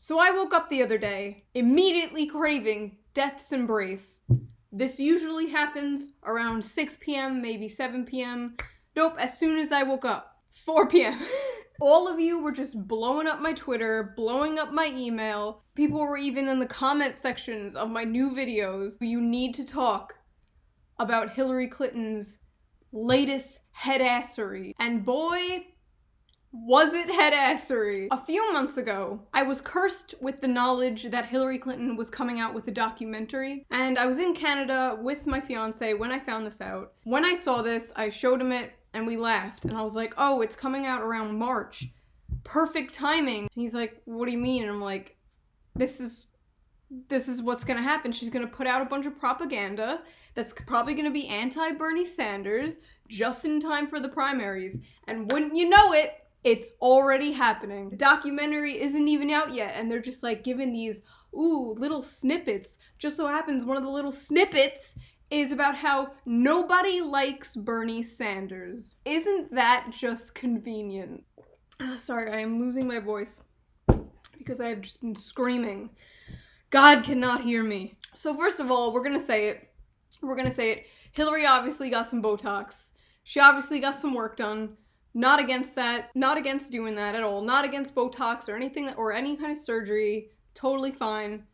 So I woke up the other day, immediately craving death's embrace. This usually happens around 6 p.m., maybe 7 p.m. Nope, as soon as I woke up. 4 p.m. All of you were just blowing up my Twitter, blowing up my email. People were even in the comment sections of my new videos. You need to talk about Hillary Clinton's latest headassery. And boy, was it headassery. A few months ago, I was cursed with the knowledge that Hillary Clinton was coming out with a documentary, and I was in Canada with my fiance when I found this out. When I saw this, I showed him it, and we laughed, and I was like, oh, it's coming out around March. Perfect timing. And he's like, what do you mean? And I'm like, this is what's gonna happen. She's gonna put out a bunch of propaganda that's probably gonna be anti-Bernie Sanders just in time for the primaries. And wouldn't you know it, it's already happening. The documentary isn't even out yet, and they're just like giving these, little snippets. Just so happens one of the little snippets is about how nobody likes Bernie Sanders. Isn't that just convenient? Sorry, I am losing my voice because I have just been screaming. God cannot hear me. So first of all, we're gonna say it. Hillary obviously got some Botox. She obviously got some work done. Not against that. Not against doing that at all. Not against Botox or anything, or any kind of surgery. Totally fine.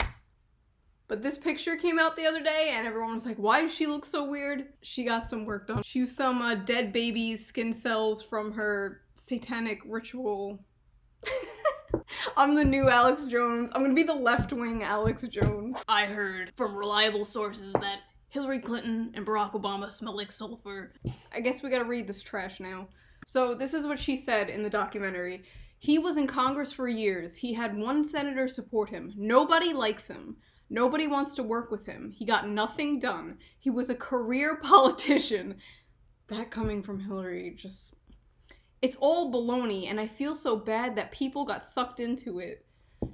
But this picture came out the other day and everyone was like, why does she look so weird? She got some work done. She used some dead baby's skin cells from her satanic ritual. I'm the new Alex Jones. I'm gonna be the left-wing Alex Jones. I heard from reliable sources that Hillary Clinton and Barack Obama smell like sulfur. I guess we gotta read this trash now. So this is what she said in the documentary. He was in Congress for years. He had one senator support him. Nobody likes him. Nobody wants to work with him. He got nothing done. He was a career politician. That coming from Hillary, just... It's all baloney, and I feel so bad that people got sucked into it.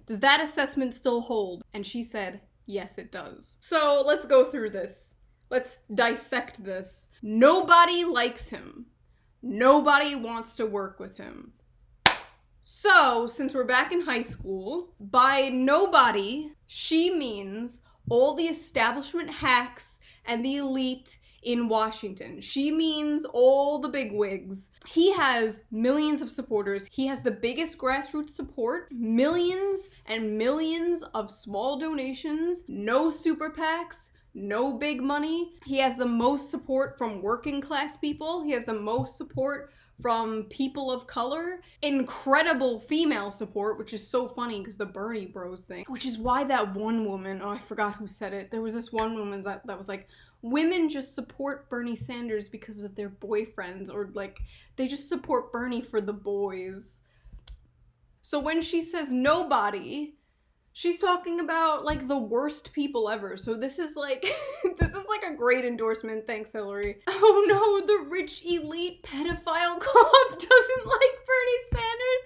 Does that assessment still hold? And she said, yes, it does. So let's go through this. Let's dissect this. Nobody likes him. Nobody wants to work with him. So, since we're back in high school, by nobody, she means all the establishment hacks and the elite in Washington. She means all the bigwigs. He has millions of supporters. He has the biggest grassroots support, millions and millions of small donations, no super PACs, no big money. He has the most support from working class people. He has the most support from people of color. Incredible female support, which is so funny because the Bernie bros thing. Which is why that one woman, I forgot who said it. There was this one woman that was like, women just support Bernie Sanders because of their boyfriends, or like, they just support Bernie for the boys. So when she says nobody, she's talking about, like, the worst people ever. So this is like, this is like a great endorsement. Thanks, Hillary. Oh no, the rich elite pedophile club doesn't like Bernie Sanders.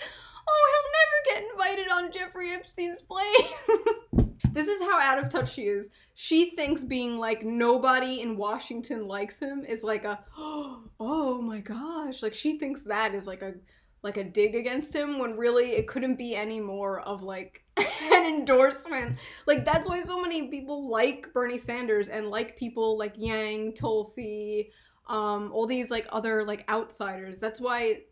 Oh, he'll never get invited on Jeffrey Epstein's plane. This is how out of touch she is. She thinks being like, nobody in Washington likes him is like a, oh my gosh. Like, she thinks that is like a dig against him, when really it couldn't be any more of like an endorsement. Like, that's why so many people like Bernie Sanders and like people like Yang, Tulsi, all these like other like outsiders. That's why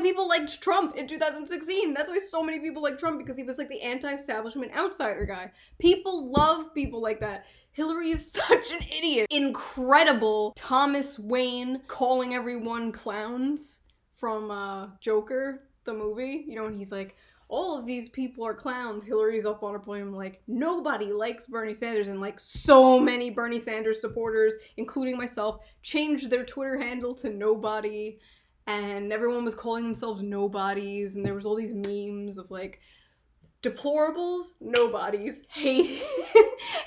people liked Trump in 2016. That's why so many people like Trump, because he was like the anti-establishment outsider guy. People love people like that. Hillary is such an idiot. Incredible Thomas Wayne calling everyone clowns from Joker, the movie. You know, and he's like, all of these people are clowns. Hillary's up on her podium like, nobody likes Bernie Sanders. And like, so many Bernie Sanders supporters, including myself, changed their Twitter handle to nobody. And everyone was calling themselves nobodies. And there was all these memes of like, deplorables, nobodies, hating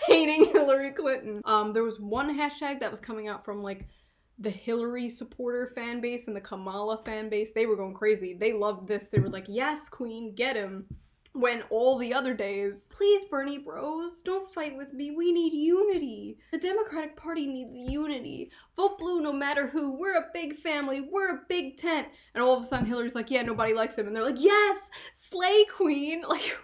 Hillary Clinton. There was one hashtag that was coming out from like the Hillary supporter fan base and the Kamala fan base. They were going crazy. They loved this. They were like, yes, queen, get him. when all the other days, please Bernie bros, don't fight with me, we need unity. The Democratic Party needs unity. Vote blue no matter who, we're a big family, we're a big tent. And all of a sudden Hillary's like, yeah, nobody likes him. And they're like, yes, slay queen. Like,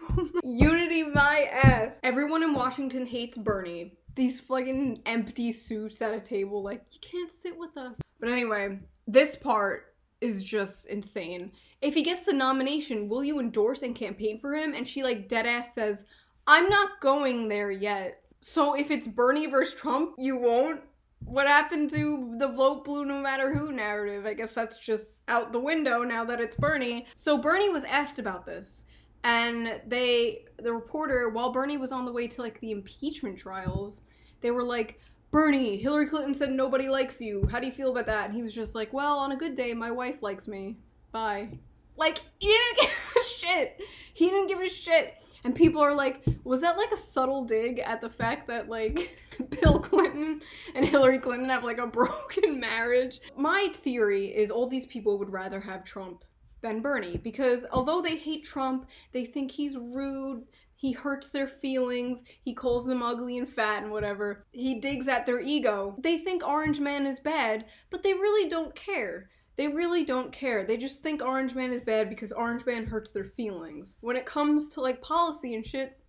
unity my ass. Everyone in Washington hates Bernie. These fucking empty suits at a table, like, you can't sit with us. But anyway, this part is just insane. If he gets the nomination, will you endorse and campaign for him? And she like deadass says, I'm not going there yet. So if it's Bernie versus Trump, you won't? What happened to the vote blue no matter who narrative? I guess that's just out the window now that it's Bernie. So Bernie was asked about this. And the reporter, while Bernie was on the way to like the impeachment trials, they were like, Bernie, Hillary Clinton said nobody likes you. How do you feel about that? And he was just like, well, on a good day, my wife likes me. Bye. Like, he didn't give a shit. He didn't give a shit. And people are like, was that like a subtle dig at the fact that like Bill Clinton and Hillary Clinton have like a broken marriage? My theory is all these people would rather have Trump than Bernie, because although they hate Trump, they think he's rude, he hurts their feelings, he calls them ugly and fat and whatever, he digs at their ego. They think Orange Man is bad, but they really don't care. They really don't care. They just think Orange Man is bad because Orange Man hurts their feelings. When it comes to like policy and shit,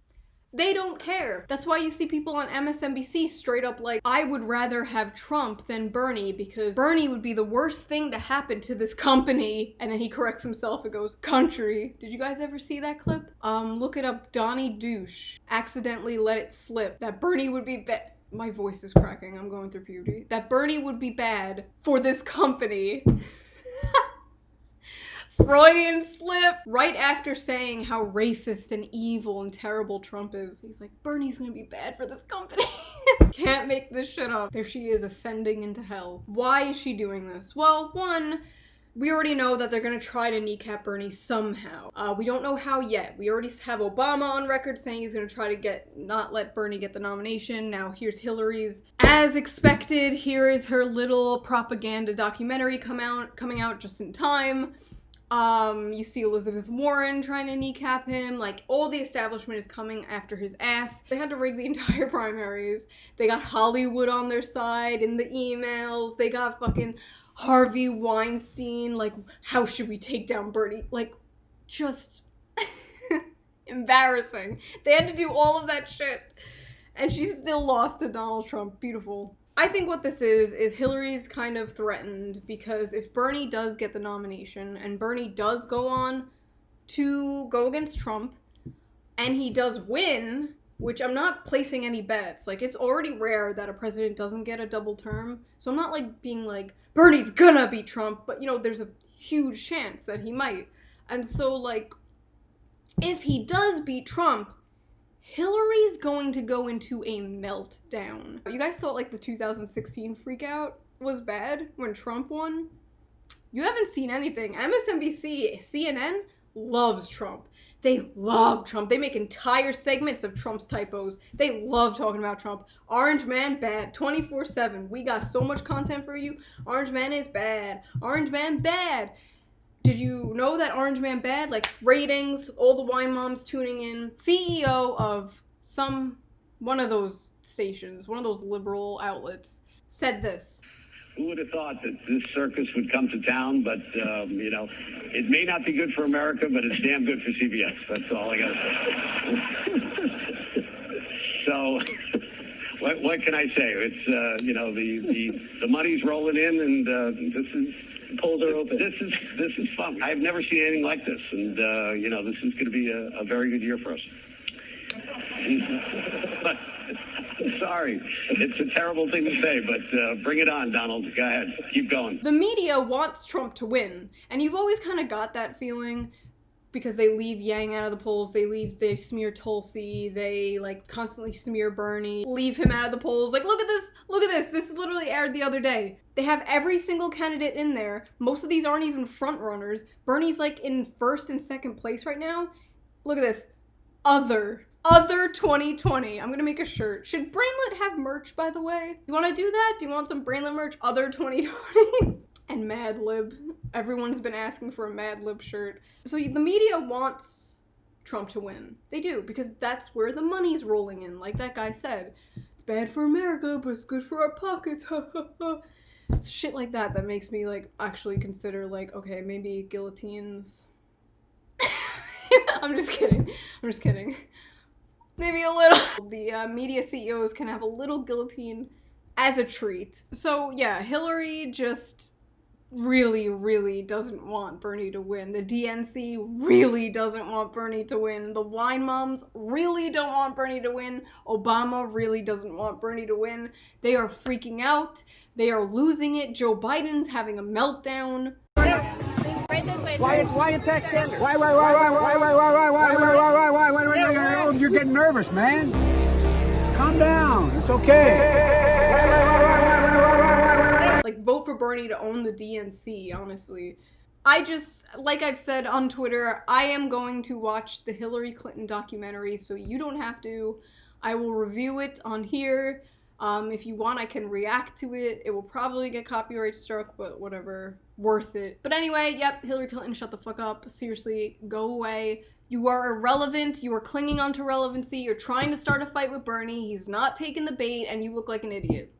they don't care. That's why you see people on MSNBC straight up like, I would rather have Trump than Bernie because Bernie would be the worst thing to happen to this company. And then he corrects himself and goes, country. Did you guys ever see that clip? Look it up. Donnie Douche accidentally let it slip that Bernie would be bad. My voice is cracking. I'm going through puberty. That Bernie would be bad for this company. Freudian slip. Right after saying how racist and evil and terrible Trump is, he's like, Bernie's gonna be bad for this company. Can't make this shit up. There she is, ascending into hell. Why is she doing this? Well, one, we already know that they're gonna try to kneecap Bernie somehow. We don't know how yet. We already have Obama on record saying he's gonna try to not let Bernie get the nomination. Now here's Hillary's. As expected, here is her little propaganda documentary coming out just in time. You see Elizabeth Warren trying to kneecap him. Like, all the establishment is coming after his ass. They had to rig the entire primaries. They got Hollywood on their side in the emails. They got fucking Harvey Weinstein. Like, how should we take down Bernie? Like, just embarrassing. They had to do all of that shit. And she still lost to Donald Trump. Beautiful. I think what this is Hillary's kind of threatened because if Bernie does get the nomination and Bernie does go on to go against Trump and he does win, which I'm not placing any bets. Like, it's already rare that a president doesn't get a double term. So I'm not like being like, Bernie's gonna beat Trump, but you know, there's a huge chance that he might. And so like, if he does beat Trump, Hillary's going to go into a meltdown. You guys thought like the 2016 freakout was bad when Trump won? You haven't seen anything. MSNBC, CNN loves Trump. They love Trump. They make entire segments of Trump's typos. They love talking about Trump. Orange Man bad, 24/7. We got so much content for you. Orange Man is bad. Orange Man bad. Did you know that Orange Man bad? Like, ratings, all the wine moms tuning in. CEO of one of those stations, one of those liberal outlets, said this. Who would have thought that this circus would come to town? But, you know, it may not be good for America, but it's damn good for CBS. That's all I got to say. So, what can I say? It's, you know, the money's rolling in, and this is... polls are open. This is fun. I've never seen anything like this, and you know, this is going to be a very good year for us. But, sorry, it's a terrible thing to say, but bring it on, Donald. Go ahead, keep going. The media wants Trump to win, and you've always kind of got that feeling because they leave Yang out of the polls, they smear Tulsi, they like constantly smear Bernie, leave him out of the polls. Like, look at this, this literally aired the other day. They have every single candidate in there. Most of these aren't even front runners. Bernie's like in first and second place right now. Look at this, other 2020. I'm gonna make a shirt. Should Brainlet have merch, by the way? You wanna do that? Do you want some Brainlet merch? Other 2020? And Mad Lib. Everyone's been asking for a Mad Lib shirt. So the media wants Trump to win. They do, because that's where the money's rolling in, like that guy said. It's bad for America, but it's good for our pockets. It's shit like that that makes me, like, actually consider, like, okay, maybe guillotines. I'm just kidding. Maybe a little. The media CEOs can have a little guillotine as a treat. So yeah, Hillary just really, really doesn't want Bernie to win. The DNC really doesn't want Bernie to win. The wine moms really don't want Bernie to win. Obama really doesn't want Bernie to win. They are freaking out. They are losing it. Joe Biden's having a meltdown. Right this way, sir. Why attack Sanders? Why? You're getting nervous, man. Calm down. It's okay. Like, vote for Bernie to own the DNC, honestly. I just, like I've said on Twitter, I am going to watch the Hillary Clinton documentary, so you don't have to. I will review it on here. If you want, I can react to it. It will probably get copyright struck, but whatever. Worth it. But anyway, yep, Hillary Clinton, shut the fuck up. Seriously, go away. You are irrelevant. You are clinging onto relevancy. You're trying to start a fight with Bernie. He's not taking the bait, and you look like an idiot.